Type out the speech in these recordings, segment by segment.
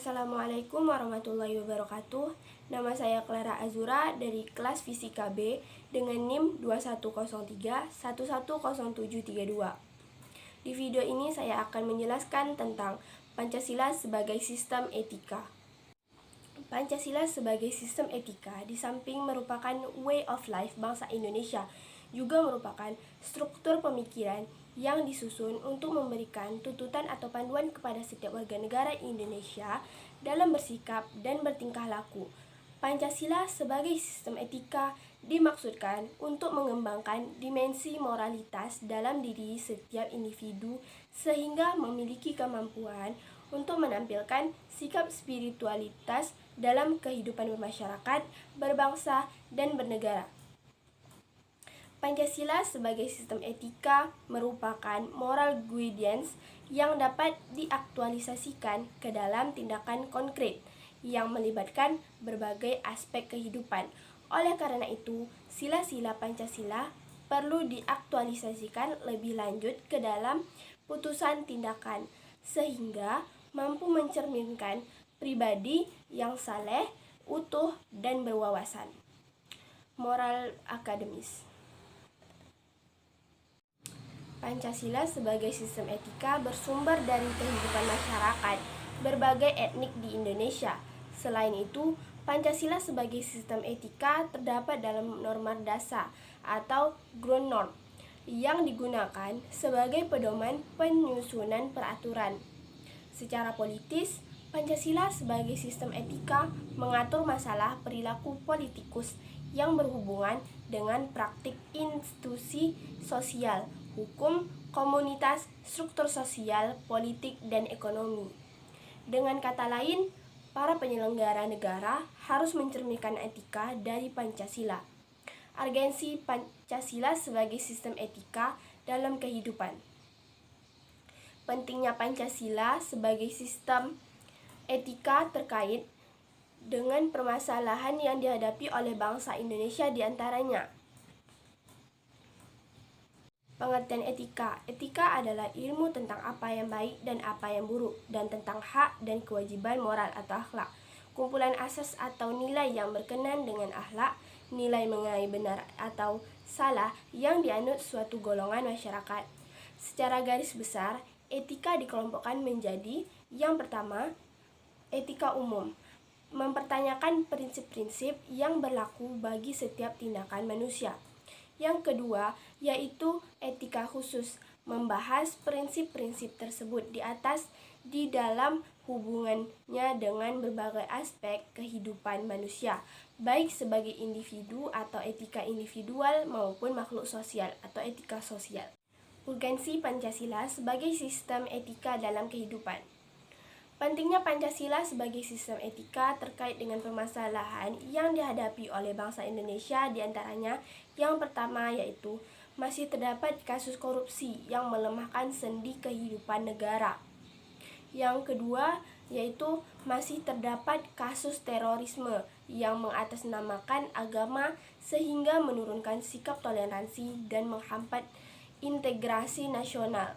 Assalamualaikum warahmatullahi wabarakatuh. Nama saya Clara Azura dari kelas Fisika B dengan NIM 2103-110732. Di video ini saya akan menjelaskan tentang Pancasila sebagai sistem etika. Pancasila sebagai sistem etika di samping merupakan way of life bangsa Indonesia, juga merupakan struktur pemikiran yang disusun untuk memberikan tuntutan atau panduan kepada setiap warga negara Indonesia dalam bersikap dan bertingkah laku. Pancasila sebagai sistem etika dimaksudkan untuk mengembangkan dimensi moralitas dalam diri setiap individu sehingga memiliki kemampuan untuk menampilkan sikap spiritualitas dalam kehidupan bermasyarakat, berbangsa, dan bernegara. Pancasila sebagai sistem etika merupakan moral guidance yang dapat diaktualisasikan ke dalam tindakan konkret yang melibatkan berbagai aspek kehidupan. Oleh karena itu, sila-sila Pancasila perlu diaktualisasikan lebih lanjut ke dalam putusan tindakan sehingga mampu mencerminkan pribadi yang saleh, utuh, dan berwawasan. Moral akademis. Pancasila sebagai sistem etika bersumber dari kehidupan masyarakat berbagai etnik di Indonesia. Selain itu, Pancasila sebagai sistem etika terdapat dalam norma dasar atau Grundnorm yang digunakan sebagai pedoman penyusunan peraturan. Secara politis, Pancasila sebagai sistem etika mengatur masalah perilaku politikus yang berhubungan dengan praktik institusi sosial, hukum, komunitas, struktur sosial, politik, dan ekonomi. Dengan kata lain, para penyelenggara negara harus mencerminkan etika dari Pancasila. Urgensi Pancasila sebagai sistem etika dalam kehidupan. Pentingnya Pancasila sebagai sistem etika terkait dengan permasalahan yang dihadapi oleh bangsa Indonesia diantaranya. Pengertian etika. Etika adalah ilmu tentang apa yang baik dan apa yang buruk, dan tentang hak dan kewajiban moral atau akhlak. Kumpulan asas atau nilai yang berkenan dengan akhlak, nilai mengenai benar atau salah yang dianut suatu golongan masyarakat. Secara garis besar, etika dikelompokkan menjadi: yang pertama, etika umum, mempertanyakan prinsip-prinsip yang berlaku bagi setiap tindakan manusia. Yang kedua, yaitu etika khusus, membahas prinsip-prinsip tersebut di atas di dalam hubungannya dengan berbagai aspek kehidupan manusia, baik sebagai individu atau etika individual maupun makhluk sosial atau etika sosial. Urgensi Pancasila sebagai sistem etika dalam kehidupan. Pentingnya Pancasila sebagai sistem etika terkait dengan permasalahan yang dihadapi oleh bangsa Indonesia diantaranya: yang pertama yaitu masih terdapat kasus korupsi yang melemahkan sendi kehidupan negara. Yang kedua yaitu masih terdapat kasus terorisme yang mengatasnamakan agama sehingga menurunkan sikap toleransi dan menghambat integrasi nasional.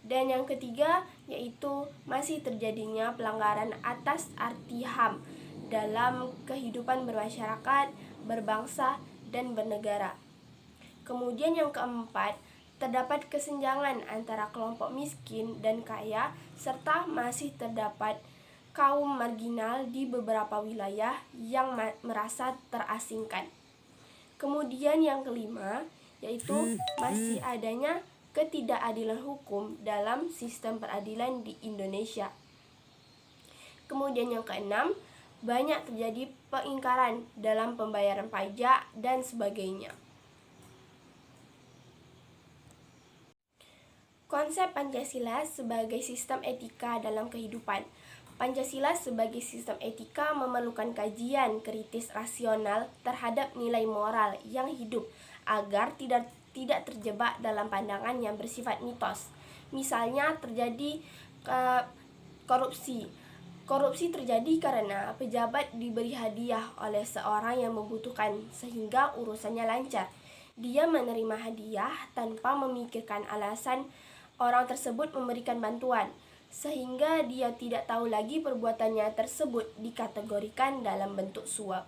Dan yang ketiga yaitu masih terjadinya pelanggaran atas arti HAM dalam kehidupan bermasyarakat, berbangsa, dan bernegara. Kemudian yang keempat, terdapat kesenjangan antara kelompok miskin dan kaya, serta masih terdapat kaum marginal di beberapa wilayah yang merasa terasingkan. Kemudian yang kelima, yaitu masih adanya ketidakadilan hukum dalam sistem peradilan di Indonesia. Kemudian yang keenam, banyak terjadi pengingkaran dalam pembayaran pajak dan sebagainya. Konsep Pancasila sebagai sistem etika dalam kehidupan. Pancasila sebagai sistem etika memerlukan kajian kritis rasional terhadap nilai moral yang hidup agar tidak terjebak dalam pandangan yang bersifat mitos. Misalnya terjadi korupsi. Korupsi terjadi karena pejabat diberi hadiah oleh seorang yang membutuhkan sehingga urusannya lancar. Dia menerima hadiah tanpa memikirkan alasan orang tersebut memberikan bantuan. sehingga dia tidak tahu lagi perbuatannya tersebut dikategorikan dalam bentuk suap.